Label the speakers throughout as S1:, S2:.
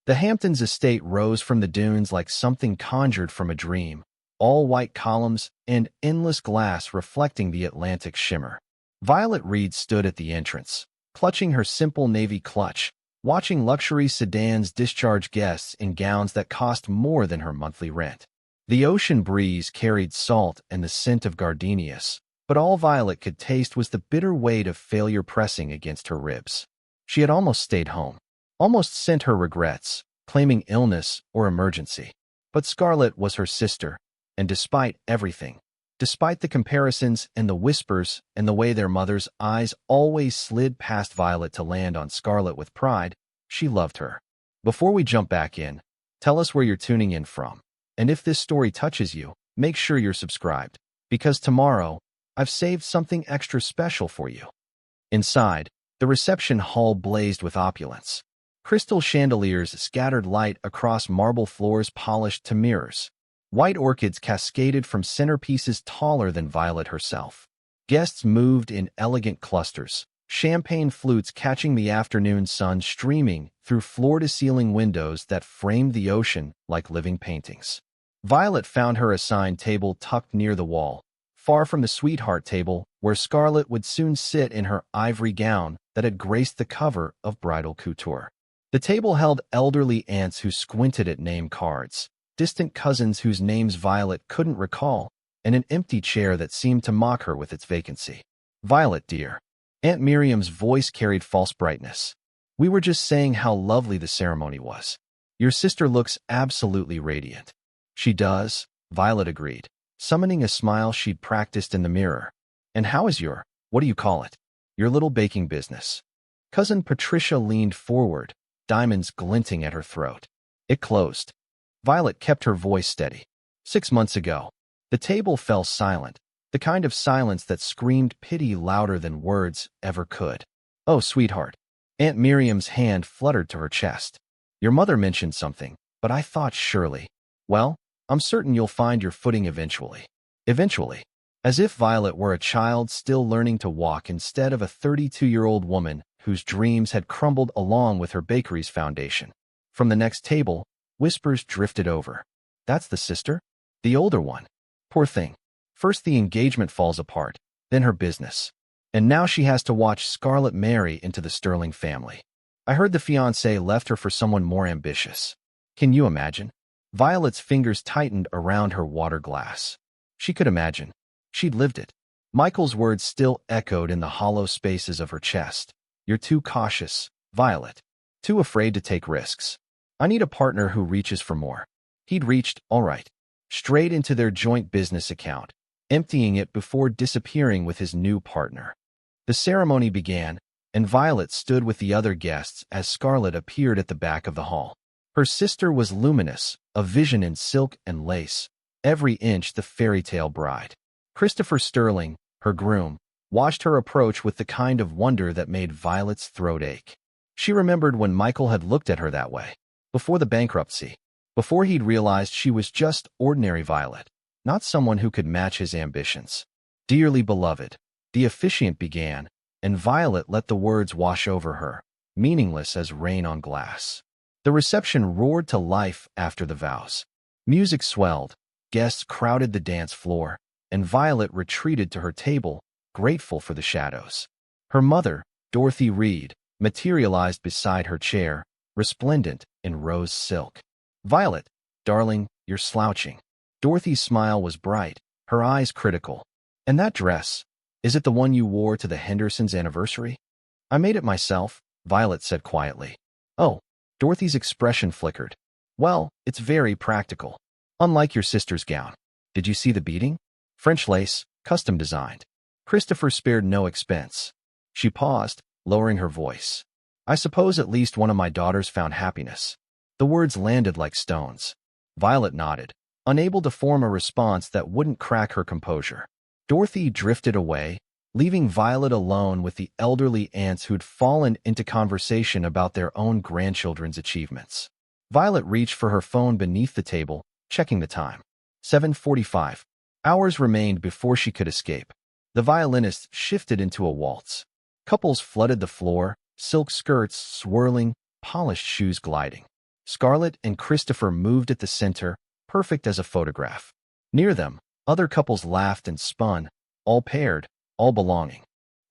S1: The Hamptons estate rose from the dunes like something conjured from a dream, all white columns and endless glass reflecting the Atlantic shimmer. Violet Reed stood at the entrance, clutching her simple navy clutch, watching luxury sedans discharge guests in gowns that cost more than her monthly rent. The ocean breeze carried salt and the scent of gardenias, but all Violet could taste was the bitter weight of failure pressing against her ribs. She had almost stayed home, almost sent her regrets, claiming illness or emergency. But Scarlett was her sister, and despite everything, despite the comparisons and the whispers and the way their mother's eyes always slid past Violet to land on Scarlett with pride, she loved her. Before we jump back in, tell us where you're tuning in from. And if this story touches you, make sure you're subscribed, because tomorrow, I've saved something extra special for you. Inside, the reception hall blazed with opulence. Crystal chandeliers scattered light across marble floors polished to mirrors. White orchids cascaded from centerpieces taller than Violet herself. Guests moved in elegant clusters, champagne flutes catching the afternoon sun streaming through floor-to-ceiling windows that framed the ocean like living paintings. Violet found her assigned table tucked near the wall, far from the sweetheart table where Scarlett would soon sit in her ivory gown that had graced the cover of Bridal Couture. The table held elderly aunts who squinted at name cards, distant cousins whose names Violet couldn't recall, and an empty chair that seemed to mock her with its vacancy. "Violet, dear." Aunt Miriam's voice carried false brightness. "We were just saying how lovely the ceremony was. Your sister looks absolutely radiant." "She does," Violet agreed, summoning a smile she'd practiced in the mirror. "And how is what do you call it? Your little baking business?" Cousin Patricia leaned forward, diamonds glinting at her throat. "It closed." Violet kept her voice steady. 6 months ago. The table fell silent, the kind of silence that screamed pity louder than words ever could. "Oh, sweetheart." Aunt Miriam's hand fluttered to her chest. "Your mother mentioned something, but I thought surely. Well, I'm certain you'll find your footing eventually." Eventually. As if Violet were a child still learning to walk instead of a 32-year-old woman whose dreams had crumbled along with her bakery's foundation. From the next table, whispers drifted over. "That's the sister? The older one. Poor thing. First the engagement falls apart, then her business. And now she has to watch Scarlett marry into the Sterling family. I heard the fiancé left her for someone more ambitious. Can you imagine?" Violet's fingers tightened around her water glass. She could imagine. She'd lived it. Michael's words still echoed in the hollow spaces of her chest. "You're too cautious, Violet. Too afraid to take risks. I need a partner who reaches for more." He'd reached, all right, straight into their joint business account, emptying it before disappearing with his new partner. The ceremony began, and Violet stood with the other guests as Scarlett appeared at the back of the hall. Her sister was luminous, a vision in silk and lace, every inch the fairy tale bride. Christopher Sterling, her groom, watched her approach with the kind of wonder that made Violet's throat ache. She remembered when Michael had looked at her that way, before the bankruptcy, before he'd realized she was just ordinary Violet, not someone who could match his ambitions. "Dearly beloved," the officiant began, and Violet let the words wash over her, meaningless as rain on glass. The reception roared to life after the vows. Music swelled, guests crowded the dance floor, and Violet retreated to her table, grateful for the shadows. Her mother, Dorothy Reed, materialized beside her chair, resplendent in rose silk. "Violet, darling, you're slouching." Dorothy's smile was bright, her eyes critical. "And that dress, is it the one you wore to the Hendersons' anniversary?" "I made it myself," Violet said quietly. "Oh." Dorothy's expression flickered. "Well, it's very practical. Unlike your sister's gown. Did you see the beading? French lace, custom designed. Christopher spared no expense." She paused, lowering her voice. "I suppose at least one of my daughters found happiness." The words landed like stones. Violet nodded, unable to form a response that wouldn't crack her composure. Dorothy drifted away, leaving Violet alone with the elderly aunts who'd fallen into conversation about their own grandchildren's achievements. Violet reached for her phone beneath the table, checking the time. 7:45. Hours remained before she could escape. The violinist shifted into a waltz. Couples flooded the floor, silk skirts swirling, polished shoes gliding. Scarlett and Christopher moved at the center, perfect as a photograph. Near them, other couples laughed and spun, all paired, all belonging.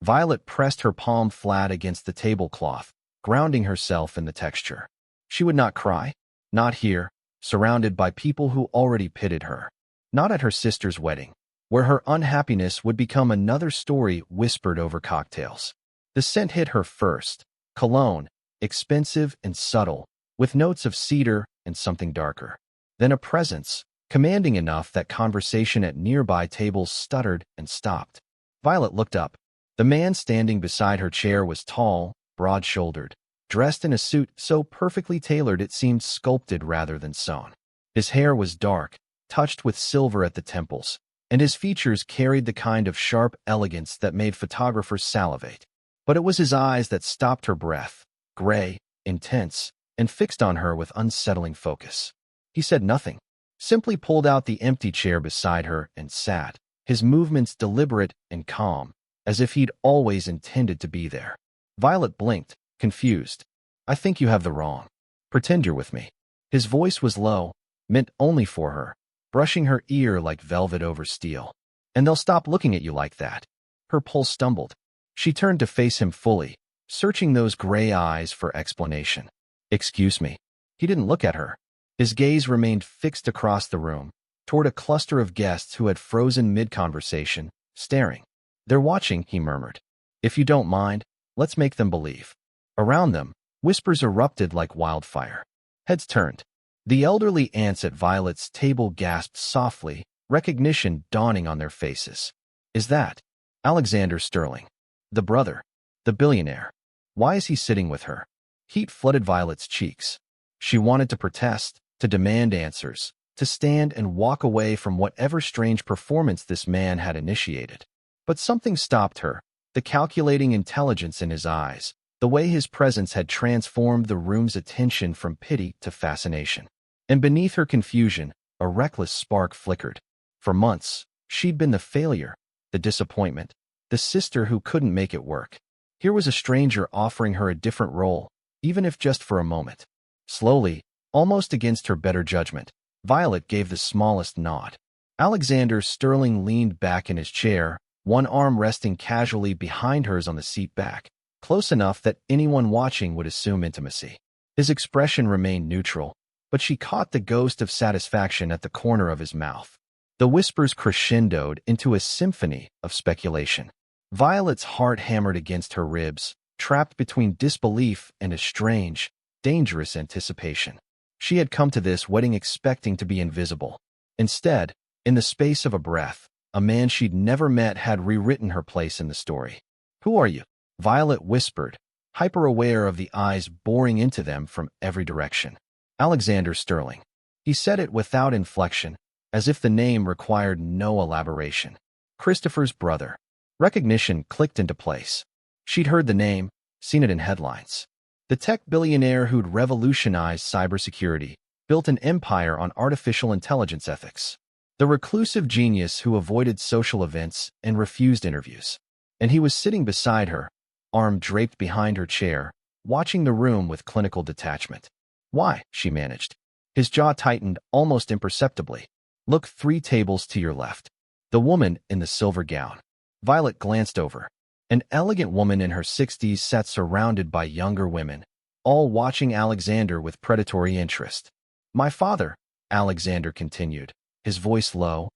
S1: Violet pressed her palm flat against the tablecloth, grounding herself in the texture. She would not cry. Not here, surrounded by people who already pitied her. Not at her sister's wedding, where her unhappiness would become another story whispered over cocktails. The scent hit her first, cologne, expensive and subtle, with notes of cedar and something darker. Then a presence, commanding enough that conversation at nearby tables stuttered and stopped. Violet looked up. The man standing beside her chair was tall, broad-shouldered, dressed in a suit so perfectly tailored it seemed sculpted rather than sewn. His hair was dark, touched with silver at the temples, and his features carried the kind of sharp elegance that made photographers salivate. But it was his eyes that stopped her breath, gray, intense, and fixed on her with unsettling focus. He said nothing, simply pulled out the empty chair beside her and sat, his movements deliberate and calm, as if he'd always intended to be there. Violet blinked, confused. I think you have the wrong. Pretend you're with me. His voice was low, meant only for her, brushing her ear like velvet over steel. And they'll stop looking at you like that. Her pulse stumbled. She turned to face him fully, searching those gray eyes for explanation. Excuse me. He didn't look at her. His gaze remained fixed across the room, toward a cluster of guests who had frozen mid-conversation, staring. They're watching, he murmured. If you don't mind, let's make them believe. Around them, whispers erupted like wildfire. Heads turned. The elderly aunts at Violet's table gasped softly, recognition dawning on their faces. Is that Alexander Sterling? The brother? The billionaire? Why is he sitting with her? Heat flooded Violet's cheeks. She wanted to protest, to demand answers, to stand and walk away from whatever strange performance this man had initiated. But something stopped her, the calculating intelligence in his eyes, the way his presence had transformed the room's attention from pity to fascination. And beneath her confusion, a reckless spark flickered. For months, she'd been the failure, the disappointment, the sister who couldn't make it work. Here was a stranger offering her a different role, even if just for a moment. Slowly, almost against her better judgment, Violet gave the smallest nod. Alexander Sterling leaned back in his chair, one arm resting casually behind hers on the seat back, close enough that anyone watching would assume intimacy. His expression remained neutral, but she caught the ghost of satisfaction at the corner of his mouth. The whispers crescendoed into a symphony of speculation. Violet's heart hammered against her ribs, trapped between disbelief and a strange, dangerous anticipation. She had come to this wedding expecting to be invisible. Instead, in the space of a breath, a man she'd never met had rewritten her place in the story. Who are you? Violet whispered, hyper-aware of the eyes boring into them from every direction. Alexander Sterling. He said it without inflection, as if the name required no elaboration. Christopher's brother. Recognition clicked into place. She'd heard the name, seen it in headlines. The tech billionaire who'd revolutionized cybersecurity, built an empire on artificial intelligence ethics. The reclusive genius who avoided social events and refused interviews. And he was sitting beside her, arm draped behind her chair, watching the room with clinical detachment. Why? She managed. His jaw tightened almost imperceptibly. Look 3 tables to your left. The woman in the silver gown. Violet glanced over. An elegant woman in her 60s sat surrounded by younger women, all watching Alexander with predatory interest. My father, Alexander continued, his voice low,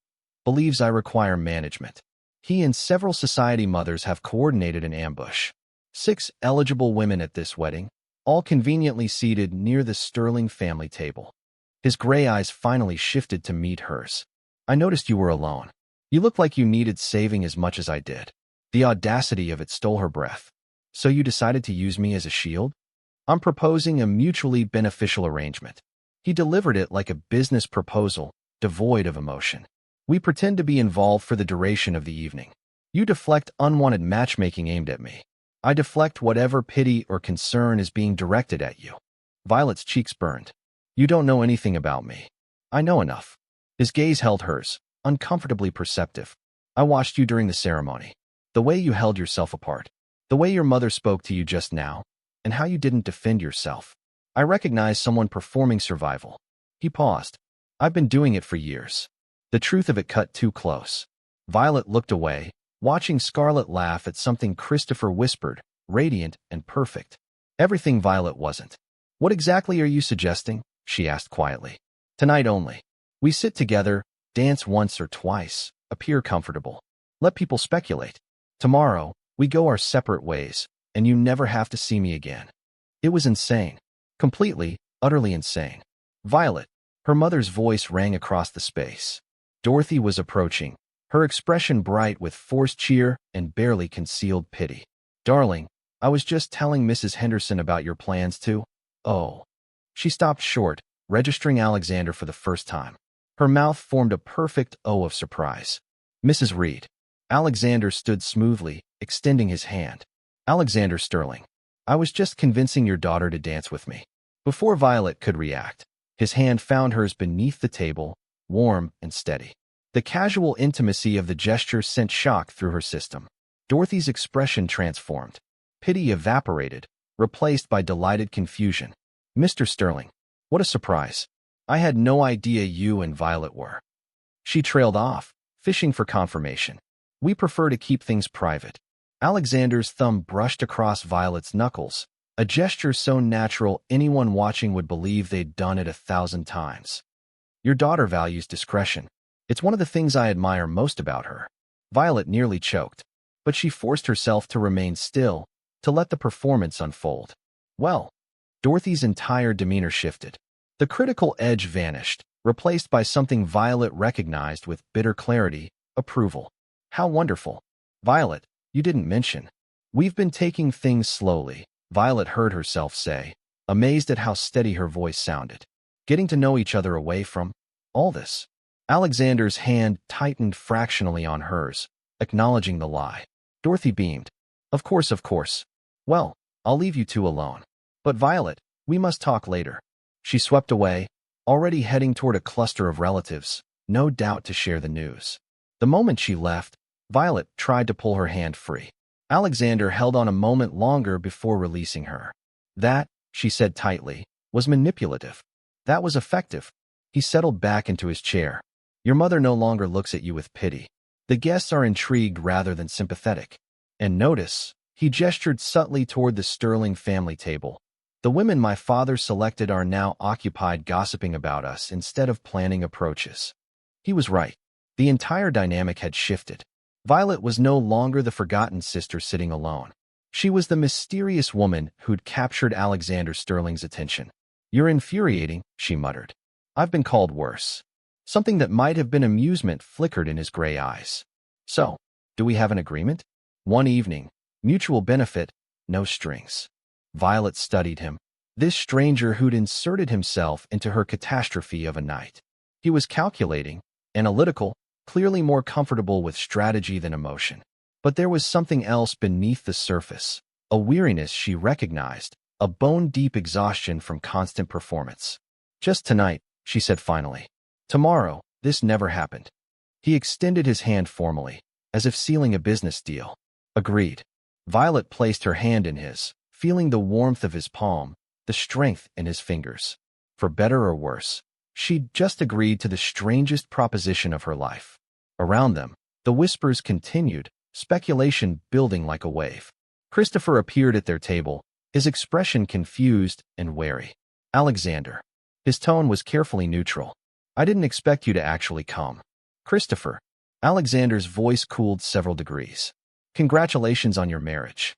S1: believes I require management. He and several society mothers have coordinated an ambush. 6 eligible women at this wedding, all conveniently seated near the Sterling family table. His gray eyes finally shifted to meet hers. I noticed you were alone. You looked like you needed saving as much as I did. The audacity of it stole her breath. So you decided to use me as a shield? I'm proposing a mutually beneficial arrangement. He delivered it like a business proposal, devoid of emotion. We pretend to be involved for the duration of the evening. You deflect unwanted matchmaking aimed at me. I deflect whatever pity or concern is being directed at you. Violet's cheeks burned. You don't know anything about me. I know enough. His gaze held hers, uncomfortably perceptive. I watched you during the ceremony. The way you held yourself apart. The way your mother spoke to you just now. And how you didn't defend yourself. I recognize someone performing survival. He paused. I've been doing it for years. The truth of it cut too close. Violet looked away, watching Scarlett laugh at something Christopher whispered, radiant and perfect. Everything Violet wasn't. What exactly are you suggesting? She asked quietly. Tonight only. We sit together, dance once or twice, appear comfortable. Let people speculate. Tomorrow, we go our separate ways, and you never have to see me again. It was insane. Completely, utterly insane. Violet. Her mother's voice rang across the space. Dorothy was approaching, her expression bright with forced cheer and barely concealed pity. Darling, I was just telling Mrs. Henderson about your plans too. Oh. She stopped short, registering Alexander for the first time. Her mouth formed a perfect O of surprise. Mrs. Reed. Alexander stood smoothly, extending his hand. Alexander Sterling. I was just convincing your daughter to dance with me. Before Violet could react, his hand found hers beneath the table, warm and steady. The casual intimacy of the gesture sent shock through her system. Dorothy's expression transformed. Pity evaporated, replaced by delighted confusion. Mr. Sterling. What a surprise. I had no idea you and Violet were. She trailed off, fishing for confirmation. We prefer to keep things private. Alexander's thumb brushed across Violet's knuckles, a gesture so natural anyone watching would believe they'd done it 1,000 times. Your daughter values discretion. It's one of the things I admire most about her. Violet nearly choked, but she forced herself to remain still, to let the performance unfold. Well, Dorothy's entire demeanor shifted. The critical edge vanished, replaced by something Violet recognized with bitter clarity, approval. How wonderful. Violet, you didn't mention. We've been taking things slowly, Violet heard herself say, amazed at how steady her voice sounded. Getting to know each other away from all this. Alexander's hand tightened fractionally on hers, acknowledging the lie. Dorothy beamed. Of course, of course. Well, I'll leave you two alone. But Violet, we must talk later. She swept away, already heading toward a cluster of relatives, no doubt to share the news. The moment she left, Violet tried to pull her hand free. Alexander held on a moment longer before releasing her. That, she said tightly, was manipulative. That was effective. He settled back into his chair. Your mother no longer looks at you with pity. The guests are intrigued rather than sympathetic. And notice, he gestured subtly toward the Sterling family table. The women my father selected are now occupied gossiping about us instead of planning approaches. He was right. The entire dynamic had shifted. Violet was no longer the forgotten sister sitting alone. She was the mysterious woman who'd captured Alexander Sterling's attention. You're infuriating, she muttered. I've been called worse. Something that might have been amusement flickered in his gray eyes. So, do we have an agreement? One evening, mutual benefit, no strings. Violet studied him, this stranger who'd inserted himself into her catastrophe of a night. He was calculating, analytical, clearly more comfortable with strategy than emotion. But there was something else beneath the surface, a weariness she recognized, a bone-deep exhaustion from constant performance. Just tonight, she said finally. Tomorrow, this never happened. He extended his hand formally, as if sealing a business deal. Agreed. Violet placed her hand in his, feeling the warmth of his palm, the strength in his fingers. For better or worse, she'd just agreed to the strangest proposition of her life. Around them, the whispers continued, speculation building like a wave. Christopher appeared at their table, his expression confused and wary. Alexander. His tone was carefully neutral. I didn't expect you to actually come. Christopher. Alexander's voice cooled several degrees. Congratulations on your marriage.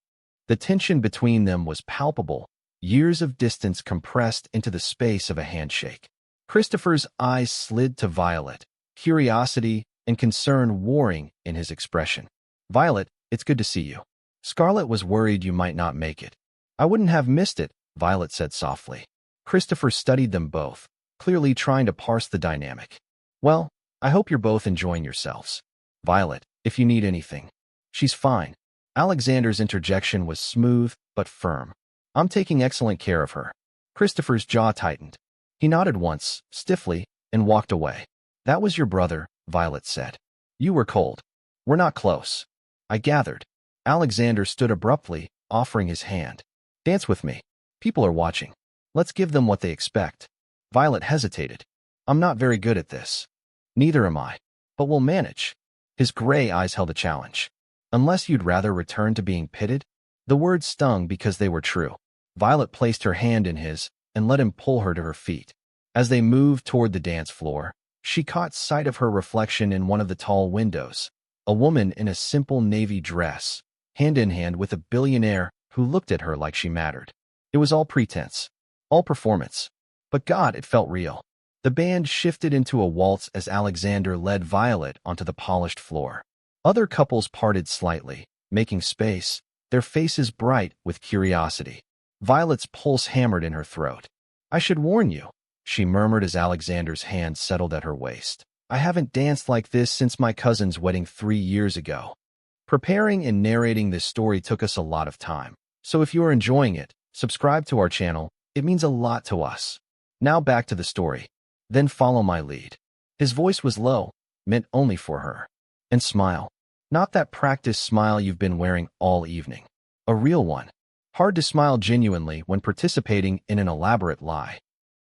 S1: The tension between them was palpable, years of distance compressed into the space of a handshake. Christopher's eyes slid to Violet, curiosity and concern warring in his expression. Violet, it's good to see you. Scarlett was worried you might not make it. I wouldn't have missed it, Violet said softly. Christopher studied them both, clearly trying to parse the dynamic. Well, I hope you're both enjoying yourselves. Violet, if you need anything. She's fine. Alexander's interjection was smooth but firm. I'm taking excellent care of her. Christopher's jaw tightened. He nodded once, stiffly, and walked away. That was your brother, Violet said. You were cold. We're not close. I gathered. Alexander stood abruptly, offering his hand. Dance with me. People are watching. Let's give them what they expect. Violet hesitated. I'm not very good at this. Neither am I. But we'll manage. His gray eyes held a challenge. Unless you'd rather return to being pitted? The words stung because they were true. Violet placed her hand in his and let him pull her to her feet. As they moved toward the dance floor, she caught sight of her reflection in one of the tall windows. A woman in a simple navy dress, hand in hand with a billionaire who looked at her like she mattered. It was all pretense, all performance. But God, it felt real. The band shifted into a waltz as Alexander led Violet onto the polished floor. Other couples parted slightly, making space, their faces bright with curiosity. Violet's pulse hammered in her throat. I should warn you, she murmured as Alexander's hand settled at her waist. I haven't danced like this since my cousin's wedding 3 years ago. Preparing and narrating this story took us a lot of time. So if you are enjoying it, subscribe to our channel. It means a lot to us. Now back to the story. Then follow my lead. His voice was low, meant only for her. And smile. Not that practice smile you've been wearing all evening. A real one. Hard to smile genuinely when participating in an elaborate lie.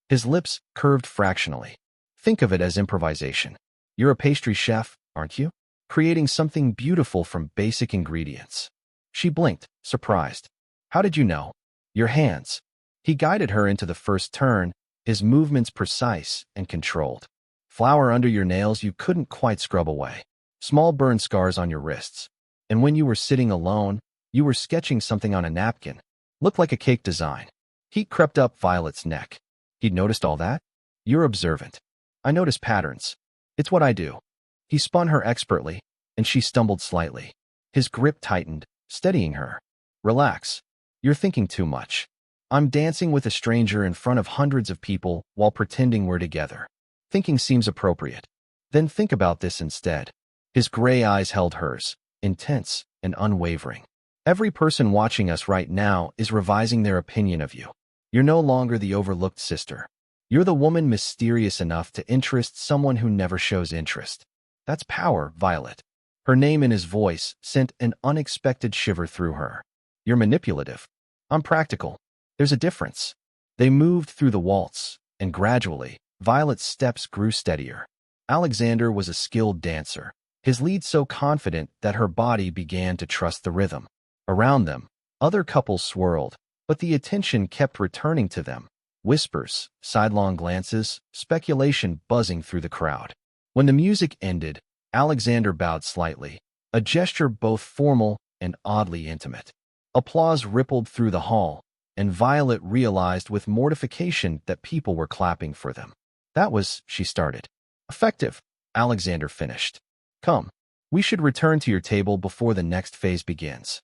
S1: His lips curved fractionally. Think of it as improvisation. You're a pastry chef, aren't you? Creating something beautiful from basic ingredients. She blinked, surprised. How did you know? Your hands. He guided her into the first turn, his movements precise and controlled. Flour under your nails you couldn't quite scrub away. Small burn scars on your wrists. And when you were sitting alone, you were sketching something on a napkin. Looked like a cake design. Heat crept up Violet's neck. He'd noticed all that? You're observant. I notice patterns. It's what I do. He spun her expertly, and she stumbled slightly. His grip tightened, steadying her. Relax. You're thinking too much. I'm dancing with a stranger in front of hundreds of people while pretending we're together. Thinking seems appropriate. Then think about this instead. His gray eyes held hers, intense and unwavering. Every person watching us right now is revising their opinion of you. You're no longer the overlooked sister. You're the woman mysterious enough to interest someone who never shows interest. That's power, Violet. Her name in his voice sent an unexpected shiver through her. You're manipulative. I'm practical. There's a difference. They moved through the waltz, and gradually, Violet's steps grew steadier. Alexander was a skilled dancer, his lead so confident that her body began to trust the rhythm. Around them, other couples swirled, but the attention kept returning to them. Whispers, sidelong glances, speculation buzzing through the crowd. When the music ended, Alexander bowed slightly, a gesture both formal and oddly intimate. Applause rippled through the hall, and Violet realized with mortification that people were clapping for them. That was, she started. Effective, Alexander finished. Come, we should return to your table before the next phase begins.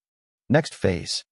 S1: Next phase.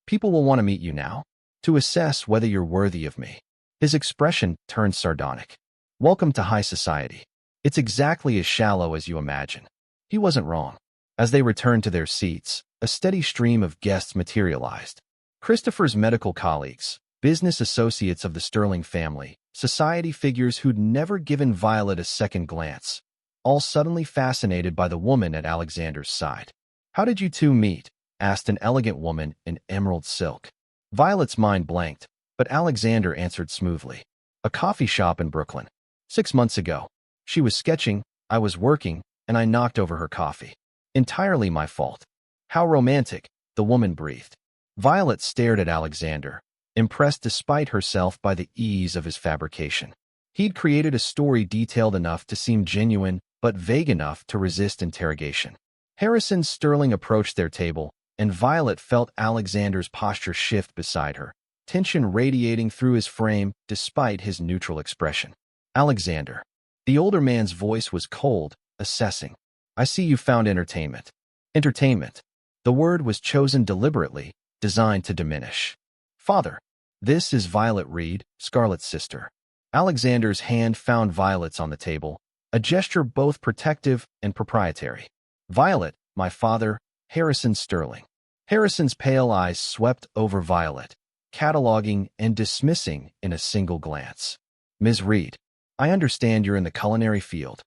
S1: People will want to meet you now, to assess whether you're worthy of me. His expression turned sardonic. Welcome to high society. It's exactly as shallow as you imagine. He wasn't wrong. As they returned to their seats, a steady stream of guests materialized. Christopher's medical colleagues, business associates of the Sterling family, society figures who'd never given Violet a second glance, all suddenly fascinated by the woman at Alexander's side. How did you two meet? Asked an elegant woman in emerald silk. Violet's mind blanked, but Alexander answered smoothly. A coffee shop in Brooklyn. 6 months ago. She was sketching, I was working, and I knocked over her coffee. Entirely my fault. How romantic, the woman breathed. Violet stared at Alexander, impressed despite herself by the ease of his fabrication. He'd created a story detailed enough to seem genuine, but vague enough to resist interrogation. Harrison Sterling approached their table, and Violet felt Alexander's posture shift beside her, tension radiating through his frame despite his neutral expression. Alexander. The older man's voice was cold, assessing. I see you found entertainment. Entertainment. The word was chosen deliberately, designed to diminish. Father. This is Violet Reed, Scarlett's sister. Alexander's hand found Violet's on the table, a gesture both protective and proprietary. Violet, my father, Harrison Sterling. Harrison's pale eyes swept over Violet, cataloging and dismissing in a single glance. Ms. Reed, I understand you're in the culinary field.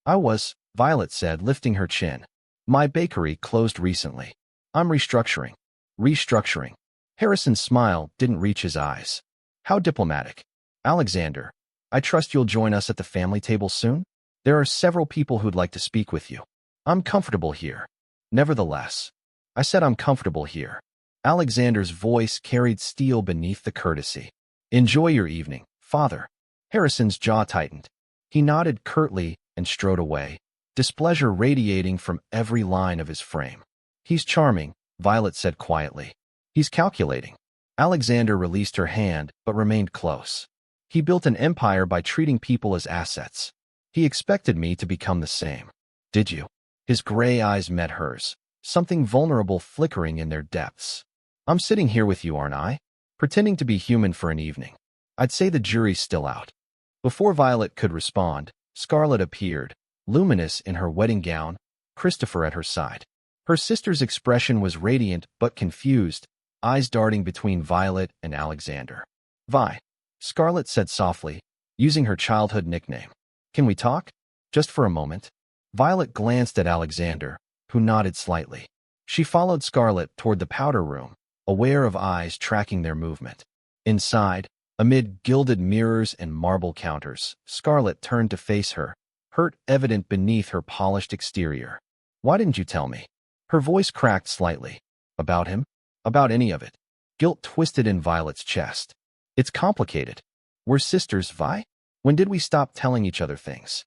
S1: I was, Violet said, lifting her chin. My bakery closed recently. I'm restructuring. Restructuring. Harrison's smile didn't reach his eyes. How diplomatic. Alexander, I trust you'll join us at the family table soon? There are several people who'd like to speak with you. I'm comfortable here. Nevertheless, I said I'm comfortable here. Alexander's voice carried steel beneath the courtesy. Enjoy your evening, father. Harrison's jaw tightened. He nodded curtly and strode away, displeasure radiating from every line of his frame. He's charming, Violet said quietly. He's calculating. Alexander released her hand but remained close. He built an empire by treating people as assets. He expected me to become the same. Did you? His gray eyes met hers, something vulnerable flickering in their depths. I'm sitting here with you, aren't I? Pretending to be human for an evening. I'd say the jury's still out. Before Violet could respond, Scarlett appeared, luminous in her wedding gown, Christopher at her side. Her sister's expression was radiant but confused, eyes darting between Violet and Alexander. Vi, Scarlett said softly, using her childhood nickname. Can we talk? Just for a moment. Violet glanced at Alexander, who nodded slightly. She followed Scarlett toward the powder room, aware of eyes tracking their movement. Inside, amid gilded mirrors and marble counters, Scarlett turned to face her, hurt evident beneath her polished exterior. Why didn't you tell me? Her voice cracked slightly. About him? About any of it. Guilt twisted in Violet's chest. It's complicated. We're sisters, Vi? When did we stop telling each other things?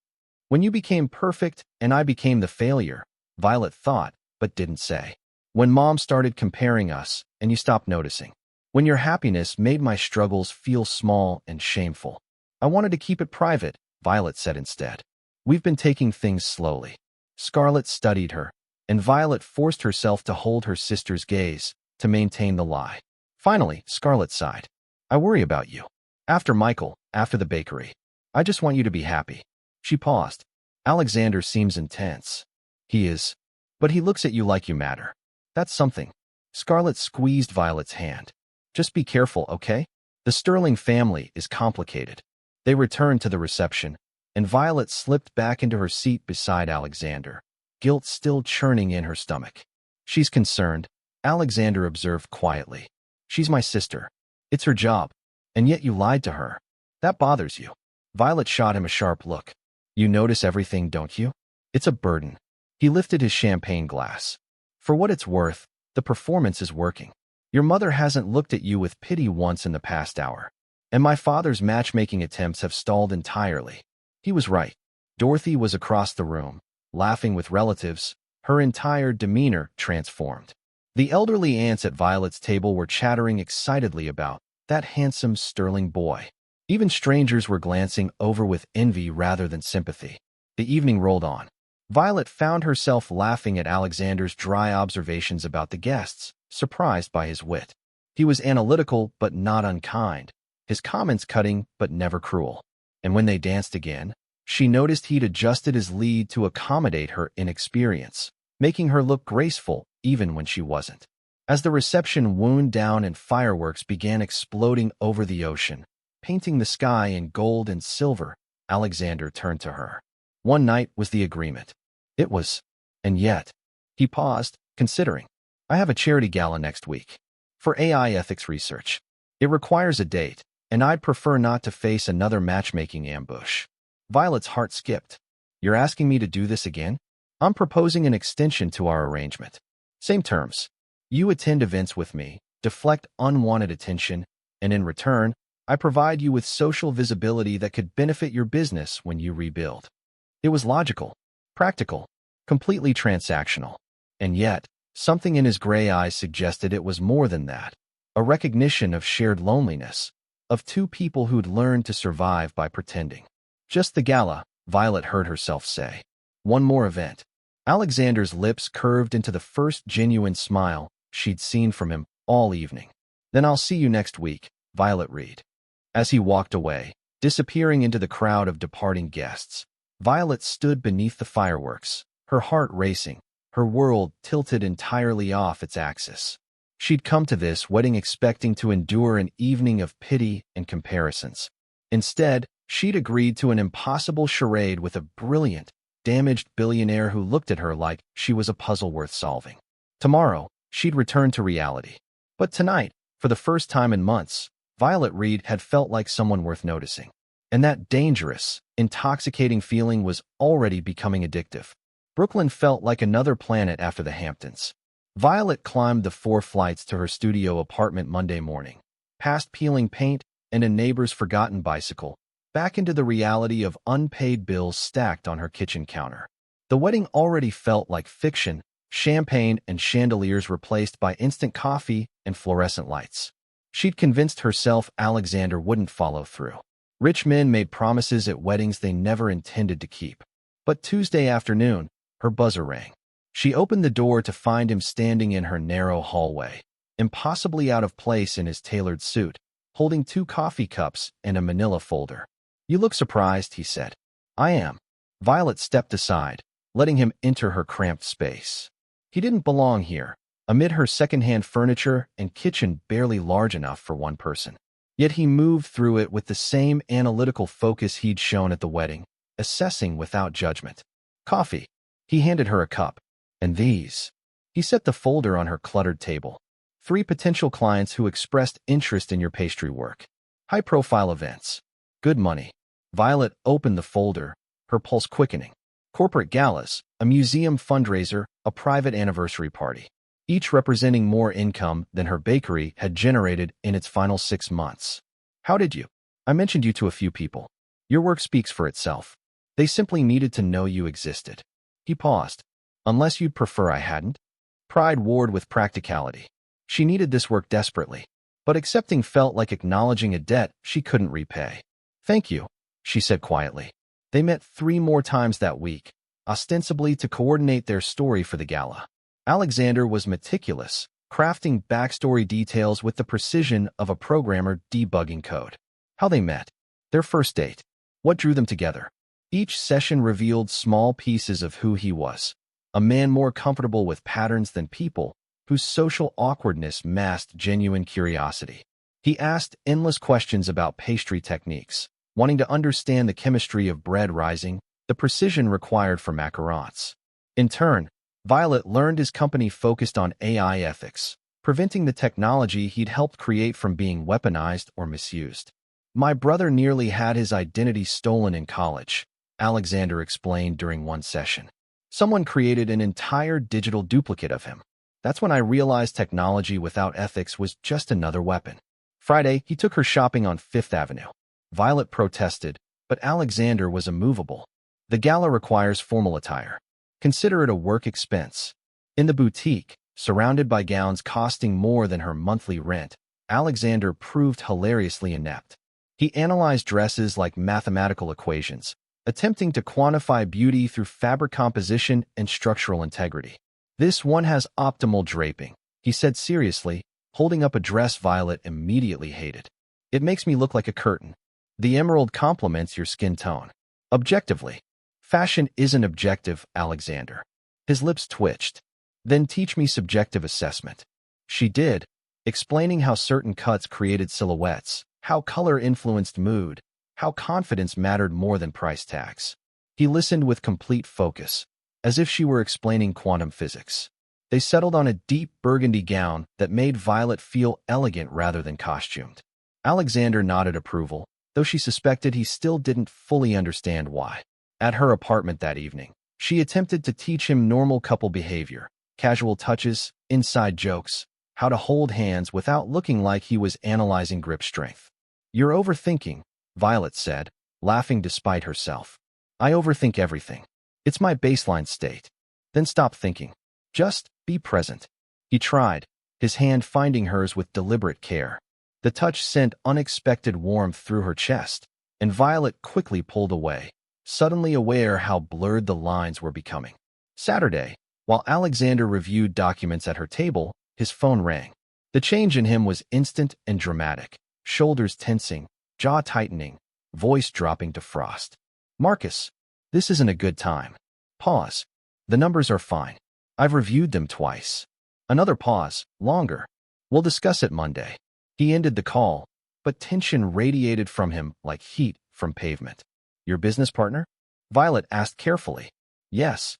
S1: When you became perfect and I became the failure, Violet thought, but didn't say. When Mom started comparing us and you stopped noticing. When your happiness made my struggles feel small and shameful. I wanted to keep it private, Violet said instead. We've been taking things slowly. Scarlett studied her, and Violet forced herself to hold her sister's gaze to maintain the lie. Finally, Scarlett sighed. I worry about you. After Michael, after the bakery. I just want you to be happy. She paused. Alexander seems intense. He is. But he looks at you like you matter. That's something. Scarlett squeezed Violet's hand. Just be careful, okay? The Sterling family is complicated. They returned to the reception, and Violet slipped back into her seat beside Alexander, guilt still churning in her stomach. She's concerned, Alexander observed quietly. She's my sister. It's her job. And yet you lied to her. That bothers you. Violet shot him a sharp look. You notice everything, don't you? It's a burden. He lifted his champagne glass. For what it's worth, the performance is working. Your mother hasn't looked at you with pity once in the past hour. And my father's matchmaking attempts have stalled entirely. He was right. Dorothy was across the room, laughing with relatives, her entire demeanor transformed. The elderly aunts at Violet's table were chattering excitedly about that handsome Sterling boy. Even strangers were glancing over with envy rather than sympathy. The evening rolled on. Violet found herself laughing at Alexander's dry observations about the guests, surprised by his wit. He was analytical but not unkind, his comments cutting but never cruel. And when they danced again, she noticed he'd adjusted his lead to accommodate her inexperience, making her look graceful even when she wasn't. As the reception wound down and fireworks began exploding over the ocean, painting the sky in gold and silver, Alexander turned to her. One night was the agreement. It was. And yet. He paused, considering. I have a charity gala next week. For AI ethics research. It requires a date, and I'd prefer not to face another matchmaking ambush. Violet's heart skipped. You're asking me to do this again? I'm proposing an extension to our arrangement. Same terms. You attend events with me, deflect unwanted attention, and in return, I provide you with social visibility that could benefit your business when you rebuild. It was logical, practical, completely transactional. And yet, something in his gray eyes suggested it was more than that. A recognition of shared loneliness, of two people who'd learned to survive by pretending. Just the gala, Violet heard herself say. One more event. Alexander's lips curved into the first genuine smile she'd seen from him all evening. Then I'll see you next week, Violet read. As he walked away, disappearing into the crowd of departing guests, Violet stood beneath the fireworks, her heart racing, her world tilted entirely off its axis. She'd come to this wedding expecting to endure an evening of pity and comparisons. Instead, she'd agreed to an impossible charade with a brilliant, damaged billionaire who looked at her like she was a puzzle worth solving. Tomorrow, she'd return to reality. But tonight, for the first time in months, Violet Reed had felt like someone worth noticing. And that dangerous, intoxicating feeling was already becoming addictive. Brooklyn felt like another planet after the Hamptons. Violet climbed the 4 flights to her studio apartment Monday morning, past peeling paint and a neighbor's forgotten bicycle, back into the reality of unpaid bills stacked on her kitchen counter. The wedding already felt like fiction, champagne and chandeliers replaced by instant coffee and fluorescent lights. She'd convinced herself Alexander wouldn't follow through. Rich men made promises at weddings they never intended to keep. But Tuesday afternoon, her buzzer rang. She opened the door to find him standing in her narrow hallway, impossibly out of place in his tailored suit, holding 2 coffee cups and a manila folder. "You look surprised," he said. "I am." Violet stepped aside, letting him enter her cramped space. He didn't belong here, amid her secondhand furniture and kitchen barely large enough for one person. Yet he moved through it with the same analytical focus he'd shown at the wedding, assessing without judgment. "Coffee." He handed her a cup. "And these." He set the folder on her cluttered table. 3 potential clients who expressed interest in your pastry work. High-profile events. Good money. Violet opened the folder, her pulse quickening. Corporate galas, a museum fundraiser, a private anniversary party. Each representing more income than her bakery had generated in its final 6 months. "How did you?" "I mentioned you to a few people. Your work speaks for itself. They simply needed to know you existed." He paused. "Unless you'd prefer I hadn't?" Pride warred with practicality. She needed this work desperately, but accepting felt like acknowledging a debt she couldn't repay. "Thank you," she said quietly. They met 3 more times that week, ostensibly to coordinate their story for the gala. Alexander was meticulous, crafting backstory details with the precision of a programmer debugging code. How they met. Their first date. What drew them together. Each session revealed small pieces of who he was. A man more comfortable with patterns than people, whose social awkwardness masked genuine curiosity. He asked endless questions about pastry techniques, wanting to understand the chemistry of bread rising, the precision required for macarons. In turn, Violet learned his company focused on AI ethics, preventing the technology he'd helped create from being weaponized or misused. "My brother nearly had his identity stolen in college," Alexander explained during one session. "Someone created an entire digital duplicate of him. That's when I realized technology without ethics was just another weapon." Friday, he took her shopping on 5th Avenue. Violet protested, but Alexander was immovable. "The gala requires formal attire. Consider it a work expense." In the boutique, surrounded by gowns costing more than her monthly rent, Alexander proved hilariously inept. He analyzed dresses like mathematical equations, attempting to quantify beauty through fabric composition and structural integrity. "This one has optimal draping," he said seriously, holding up a dress Violet immediately hated. "It makes me look like a curtain. The emerald complements your skin tone." "Objectively." "Fashion isn't objective, Alexander." His lips twitched. "Then teach me subjective assessment." She did, explaining how certain cuts created silhouettes, how color influenced mood, how confidence mattered more than price tags. He listened with complete focus, as if she were explaining quantum physics. They settled on a deep burgundy gown that made Violet feel elegant rather than costumed. Alexander nodded approval, though she suspected he still didn't fully understand why. At her apartment that evening, she attempted to teach him normal couple behavior, casual touches, inside jokes, how to hold hands without looking like he was analyzing grip strength. "You're overthinking," Violet said, laughing despite herself. "I overthink everything. It's my baseline state." "Then stop thinking. Just be present." He tried, his hand finding hers with deliberate care. The touch sent unexpected warmth through her chest, and Violet quickly pulled away, suddenly aware how blurred the lines were becoming. Saturday, while Alexander reviewed documents at her table, his phone rang. The change in him was instant and dramatic, shoulders tensing, jaw tightening, voice dropping to frost. "Marcus, this isn't a good time." Pause. "The numbers are fine. I've reviewed them twice." Another pause, longer. "We'll discuss it Monday." He ended the call, but tension radiated from him like heat from pavement. "Your business partner?" Violet asked carefully. "Yes."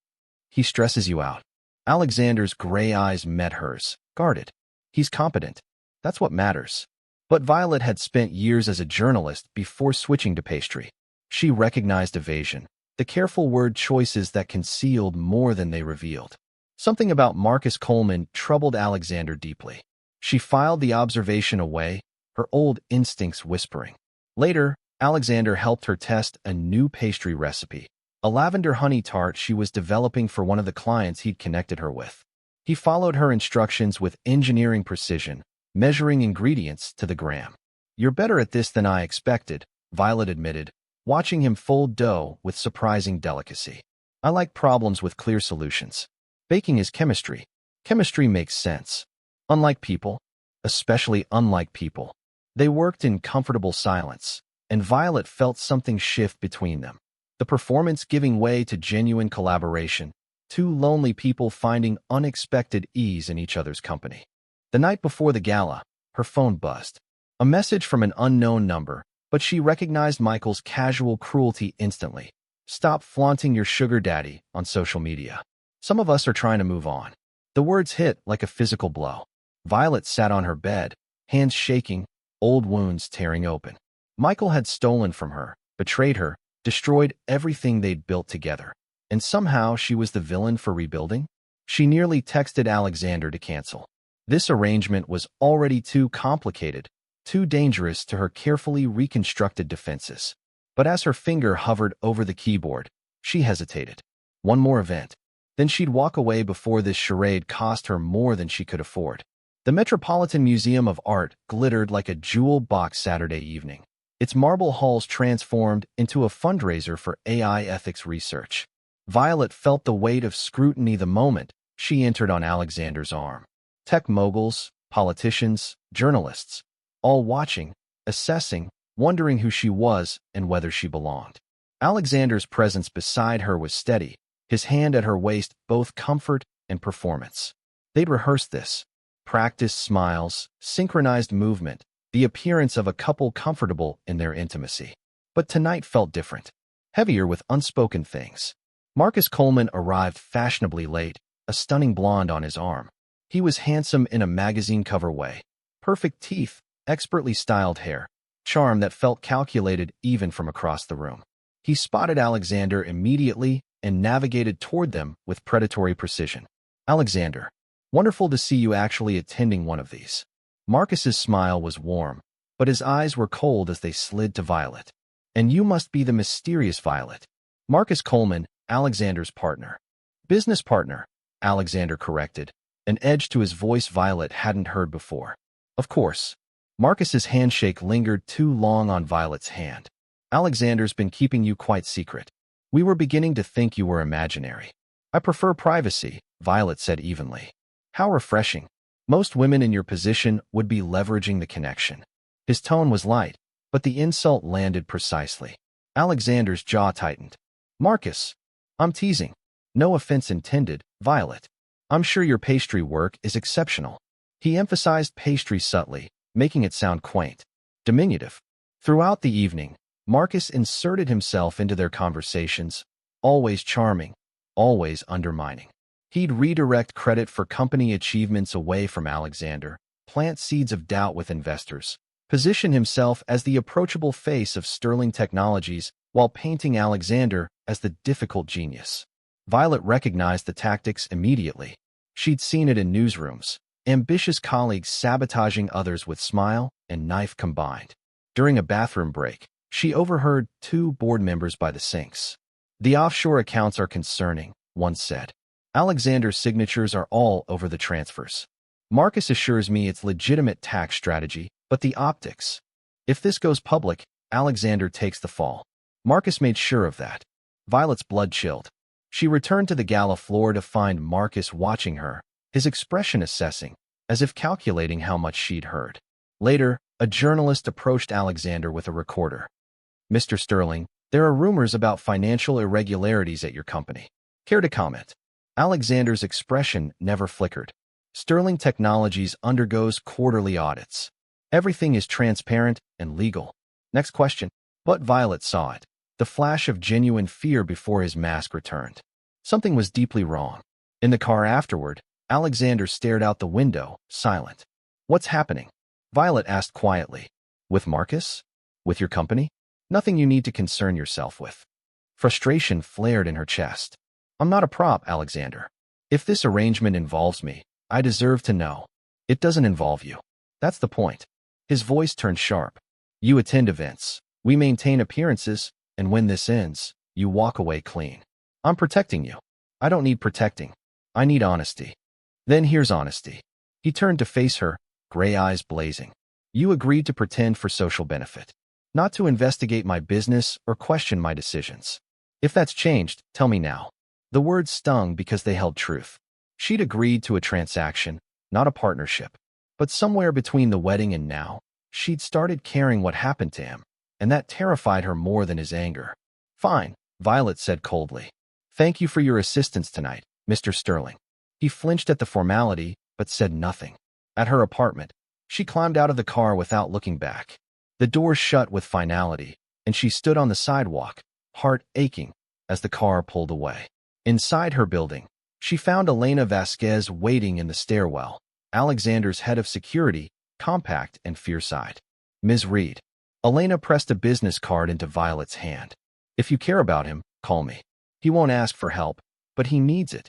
S1: "He stresses you out." Alexander's gray eyes met hers, guarded. "He's competent. That's what matters." But Violet had spent years as a journalist before switching to pastry. She recognized evasion, the careful word choices that concealed more than they revealed. Something about Marcus Coleman troubled Alexander deeply. She filed the observation away, her old instincts whispering. Later, Alexander helped her test a new pastry recipe, a lavender honey tart she was developing for one of the clients he'd connected her with. He followed her instructions with engineering precision, measuring ingredients to the gram. "You're better at this than I expected," Violet admitted, watching him fold dough with surprising delicacy. "I like problems with clear solutions. Baking is chemistry. Chemistry makes sense. Unlike people, especially unlike people." They worked in comfortable silence, and Violet felt something shift between them. The performance giving way to genuine collaboration, two lonely people finding unexpected ease in each other's company. The night before the gala, her phone buzzed. A message from an unknown number, but she recognized Michael's casual cruelty instantly. "Stop flaunting your sugar daddy on social media. Some of us are trying to move on." The words hit like a physical blow. Violet sat on her bed, hands shaking, old wounds tearing open. Michael had stolen from her, betrayed her, destroyed everything they'd built together. And somehow she was the villain for rebuilding? She nearly texted Alexander to cancel. This arrangement was already too complicated, too dangerous to her carefully reconstructed defenses. But as her finger hovered over the keyboard, she hesitated. One more event. Then she'd walk away before this charade cost her more than she could afford. The Metropolitan Museum of Art glittered like a jewel box Saturday evening. Its marble halls transformed into a fundraiser for AI ethics research. Violet felt the weight of scrutiny the moment she entered on Alexander's arm. Tech moguls, politicians, journalists, all watching, assessing, wondering who she was and whether she belonged. Alexander's presence beside her was steady, his hand at her waist, both comfort and performance. They'd rehearsed this. Practiced smiles, synchronized movement, the appearance of a couple comfortable in their intimacy. But tonight felt different, heavier with unspoken things. Marcus Coleman arrived fashionably late, a stunning blonde on his arm. He was handsome in a magazine cover way. Perfect teeth, expertly styled hair, charm that felt calculated even from across the room. He spotted Alexander immediately and navigated toward them with predatory precision. "Alexander, wonderful to see you actually attending one of these." Marcus's smile was warm, but his eyes were cold as they slid to Violet. "And you must be the mysterious Violet." Marcus Coleman, Alexander's partner. "Business partner," Alexander corrected, an edge to his voice Violet hadn't heard before. "Of course." Marcus's handshake lingered too long on Violet's hand. "Alexander's been keeping you quite secret. We were beginning to think you were imaginary." "I prefer privacy," Violet said evenly. "How refreshing. Most women in your position would be leveraging the connection." His tone was light, but the insult landed precisely. Alexander's jaw tightened. "Marcus, I'm teasing. No offense intended, Violet. I'm sure your pastry work is exceptional." He emphasized pastry subtly, making it sound quaint, diminutive. Throughout the evening, Marcus inserted himself into their conversations, always charming, always undermining. He'd redirect credit for company achievements away from Alexander, plant seeds of doubt with investors, position himself as the approachable face of Sterling Technologies while painting Alexander as the difficult genius. Violet recognized the tactics immediately. She'd seen it in newsrooms, ambitious colleagues sabotaging others with smile and knife combined. During a bathroom break, she overheard two board members by the sinks. "The offshore accounts are concerning," one said. "Alexander's signatures are all over the transfers. Marcus assures me it's legitimate tax strategy, but the optics. If this goes public, Alexander takes the fall." Marcus made sure of that. Violet's blood chilled. She returned to the gala floor to find Marcus watching her, his expression assessing, as if calculating how much she'd heard. Later, a journalist approached Alexander with a recorder. "Mr. Sterling, there are rumors about financial irregularities at your company. Care to comment?" Alexander's expression never flickered. "Sterling Technologies undergoes quarterly audits. Everything is transparent and legal." "Next question." But Violet saw it, the flash of genuine fear before his mask returned. Something was deeply wrong. In the car afterward, Alexander stared out the window, silent. "What's happening?" Violet asked quietly. With Marcus? With your company? Nothing you need to concern yourself with. Frustration flared in her chest. I'm not a prop, Alexander. If this arrangement involves me, I deserve to know. It doesn't involve you. That's the point. His voice turned sharp. You attend events. We maintain appearances, and when this ends, you walk away clean. I'm protecting you. I don't need protecting. I need honesty. Then here's honesty. He turned to face her, gray eyes blazing. You agreed to pretend for social benefit, not to investigate my business or question my decisions. If that's changed, tell me now. The words stung because they held truth. She'd agreed to a transaction, not a partnership. But somewhere between the wedding and now, she'd started caring what happened to him, and that terrified her more than his anger. Fine, Violet said coldly. Thank you for your assistance tonight, Mr. Sterling. He flinched at the formality, but said nothing. At her apartment, she climbed out of the car without looking back. The door shut with finality, and she stood on the sidewalk, heart aching, as the car pulled away. Inside her building, she found Elena Vasquez waiting in the stairwell, Alexander's head of security, compact and fierce-eyed. Ms. Reed. Elena pressed a business card into Violet's hand. If you care about him, call me. He won't ask for help, but he needs it.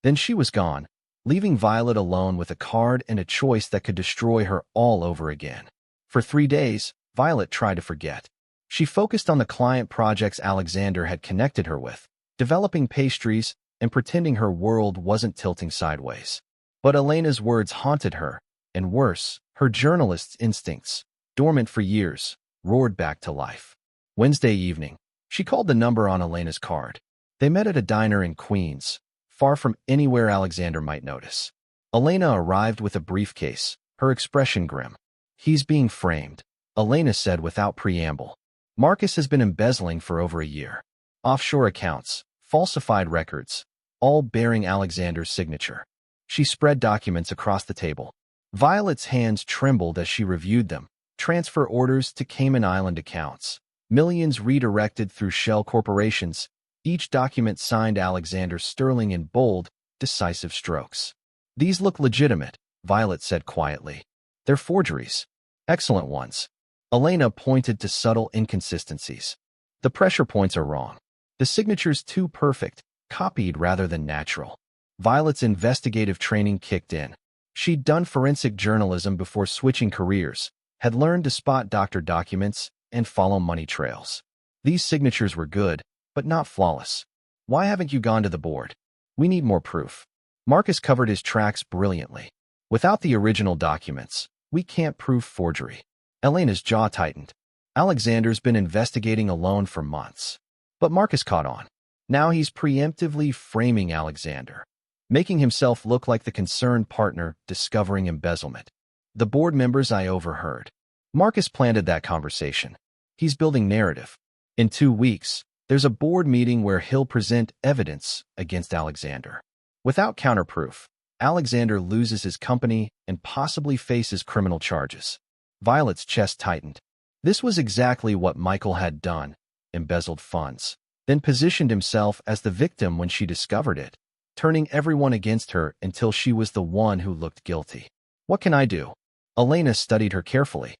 S1: Then she was gone, leaving Violet alone with a card and a choice that could destroy her all over again. For 3 days, Violet tried to forget. She focused on the client projects Alexander had connected her with, developing pastries and pretending her world wasn't tilting sideways. But Elena's words haunted her, and worse, her journalist's instincts, dormant for years, roared back to life. Wednesday evening, she called the number on Elena's card. They met at a diner in Queens, far from anywhere Alexander might notice. Elena arrived with a briefcase, her expression grim. He's being framed, Elena said without preamble. Marcus has been embezzling for over a year. Offshore accounts, falsified records, all bearing Alexander's signature. She spread documents across the table. Violet's hands trembled as she reviewed them. Transfer orders to Cayman Island accounts. Millions redirected through shell corporations. Each document signed Alexander Sterling in bold, decisive strokes. These look legitimate, Violet said quietly. They're forgeries. Excellent ones. Elena pointed to subtle inconsistencies. The pressure points are wrong. The signature's too perfect, copied rather than natural. Violet's investigative training kicked in. She'd done forensic journalism before switching careers, had learned to spot doctored documents and follow money trails. These signatures were good, but not flawless. Why haven't you gone to the board? We need more proof. Marcus covered his tracks brilliantly. Without the original documents, we can't prove forgery. Elena's jaw tightened. Alexander's been investigating alone for months. But Marcus caught on. Now he's preemptively framing Alexander, making himself look like the concerned partner discovering embezzlement. The board members I overheard. Marcus planted that conversation. He's building narrative. In 2 weeks, there's a board meeting where he'll present evidence against Alexander. Without counterproof, Alexander loses his company and possibly faces criminal charges. Violet's chest tightened. This was exactly what Michael had done, embezzled funds, then positioned himself as the victim when she discovered it, turning everyone against her until she was the one who looked guilty. What can I do? Elena studied her carefully.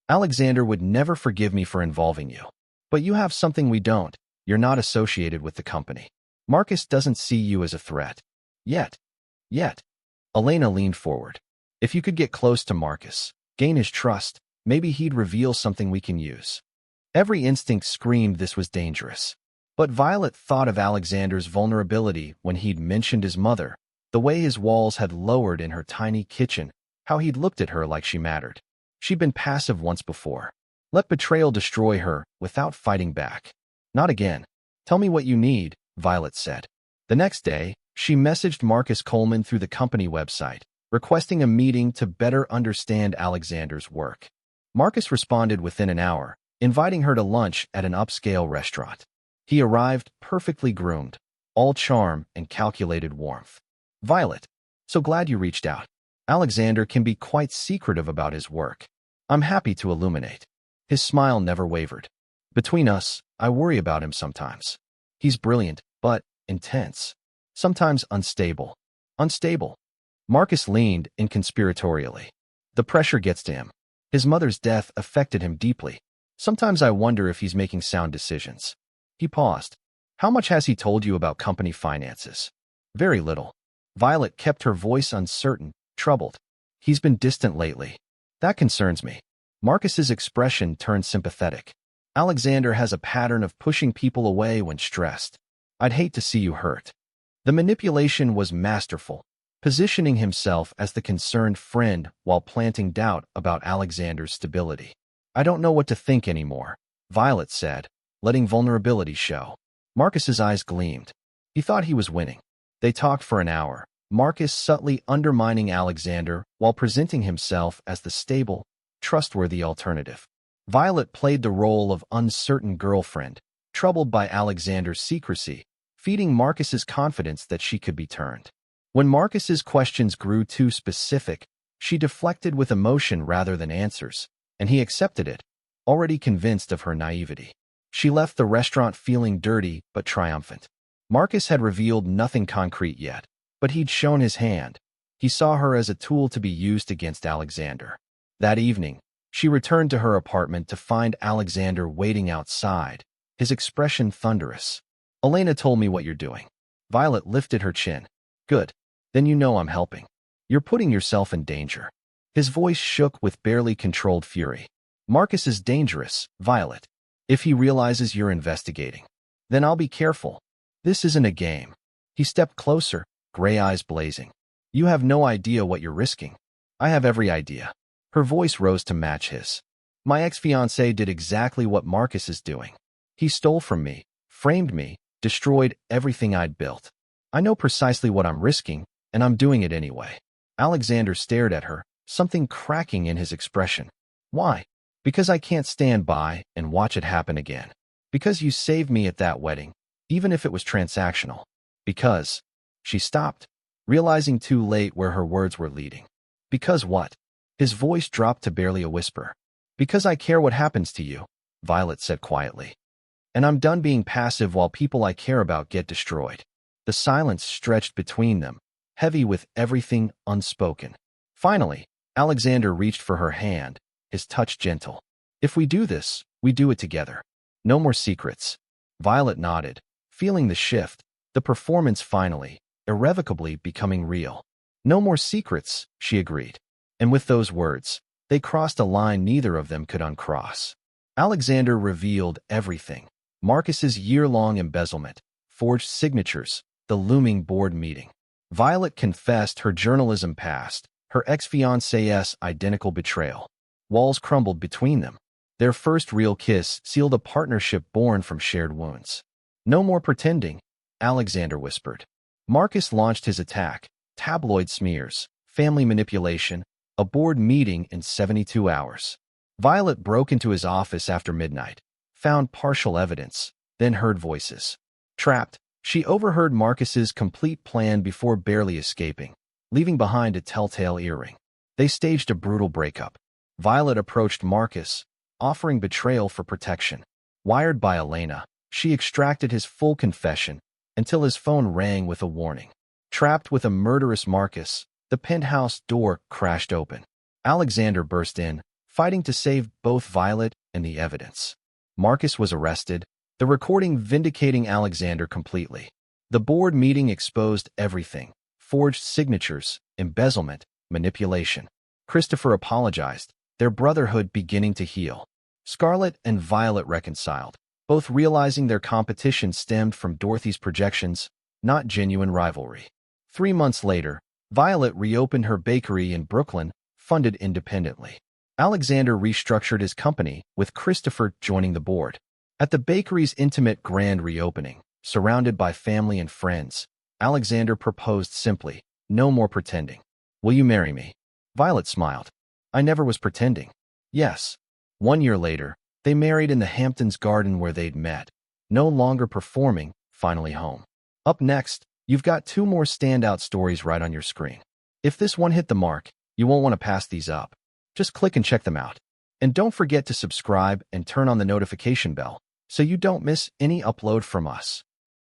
S1: Alexander would never forgive me for involving you. But you have something we don't. You're not associated with the company. Marcus doesn't see you as a threat. Yet. Elena leaned forward. If you could get close to Marcus, gain his trust, maybe he'd reveal something we can use. Every instinct screamed this was dangerous. But Violet thought of Alexander's vulnerability when he'd mentioned his mother, the way his walls had lowered in her tiny kitchen, how he'd looked at her like she mattered. She'd been passive once before. Let betrayal destroy her without fighting back. Not again. Tell me what you need, Violet said. The next day, she messaged Marcus Coleman through the company website, requesting a meeting to better understand Alexander's work. Marcus responded within an hour, inviting her to lunch at an upscale restaurant. He arrived perfectly groomed, all charm and calculated warmth. Violet, so glad you reached out. Alexander can be quite secretive about his work. I'm happy to illuminate. His smile never wavered. Between us, I worry about him sometimes. He's brilliant, but intense. Sometimes unstable. Unstable. Marcus leaned in conspiratorially. The pressure gets to him. His mother's death affected him deeply. Sometimes I wonder if he's making sound decisions. He paused. How much has he told you about company finances? Very little. Violet kept her voice uncertain, troubled. He's been distant lately. That concerns me. Marcus's expression turned sympathetic. Alexander has a pattern of pushing people away when stressed. I'd hate to see you hurt. The manipulation was masterful, positioning himself as the concerned friend while planting doubt about Alexander's stability. I don't know what to think anymore, Violet said, letting vulnerability show. Marcus's eyes gleamed. He thought he was winning. They talked for an hour, Marcus subtly undermining Alexander while presenting himself as the stable, trustworthy alternative. Violet played the role of uncertain girlfriend, troubled by Alexander's secrecy, feeding Marcus's confidence that she could be turned. When Marcus's questions grew too specific, she deflected with emotion rather than answers, and he accepted it, already convinced of her naivety. She left the restaurant feeling dirty but triumphant. Marcus had revealed nothing concrete yet, but he'd shown his hand. He saw her as a tool to be used against Alexander. That evening, she returned to her apartment to find Alexander waiting outside, his expression thunderous. Elena told me what you're doing. Violet lifted her chin. Good. Then you know I'm helping. You're putting yourself in danger. His voice shook with barely controlled fury. Marcus is dangerous, Violet. If he realizes you're investigating, then I'll be careful. This isn't a game. He stepped closer, gray eyes blazing. You have no idea what you're risking. I have every idea. Her voice rose to match his. My ex-fiancé did exactly what Marcus is doing. He stole from me, framed me, destroyed everything I'd built. I know precisely what I'm risking, and I'm doing it anyway. Alexander stared at her, something cracking in his expression. Why? Because I can't stand by and watch it happen again. Because you saved me at that wedding, even if it was transactional. Because... She stopped, realizing too late where her words were leading. Because what? His voice dropped to barely a whisper. Because I care what happens to you, Violet said quietly. And I'm done being passive while people I care about get destroyed. The silence stretched between them, heavy with everything unspoken. Finally, Alexander reached for her hand, his touch gentle. If we do this, we do it together. No more secrets. Violet nodded, feeling the shift, the performance finally, irrevocably becoming real. No more secrets, she agreed. And with those words, they crossed a line neither of them could uncross. Alexander revealed everything. Marcus's year-long embezzlement, forged signatures, the looming board meeting. Violet confessed her journalism past, her ex-fiancé's identical betrayal. Walls crumbled between them. Their first real kiss sealed a partnership born from shared wounds. No more pretending, Alexander whispered. Marcus launched his attack, tabloid smears, family manipulation, a board meeting in 72 hours. Violet broke into his office after midnight, found partial evidence, then heard voices. Trapped, she overheard Marcus's complete plan before barely escaping, leaving behind a telltale earring. They staged a brutal breakup. Violet approached Marcus, offering betrayal for protection. Wired by Elena, she extracted his full confession until his phone rang with a warning. Trapped with a murderous Marcus, the penthouse door crashed open. Alexander burst in, fighting to save both Violet and the evidence. Marcus was arrested, the recording vindicating Alexander completely. The board meeting exposed everything: forged signatures, embezzlement, manipulation. Christopher apologized, their brotherhood beginning to heal. Scarlett and Violet reconciled, both realizing their competition stemmed from Dorothy's projections, not genuine rivalry. 3 months later, Violet reopened her bakery in Brooklyn, funded independently. Alexander restructured his company, with Christopher joining the board. At the bakery's intimate grand reopening, surrounded by family and friends, Alexander proposed simply, no more pretending. Will you marry me? Violet smiled. I never was pretending. Yes. 1 year later, they married in the Hamptons garden where they'd met. No longer performing, finally home. Up next, you've got 2 more standout stories right on your screen. If this one hit the mark, you won't want to pass these up. Just click and check them out. And don't forget to subscribe and turn on the notification bell so you don't miss any upload from us.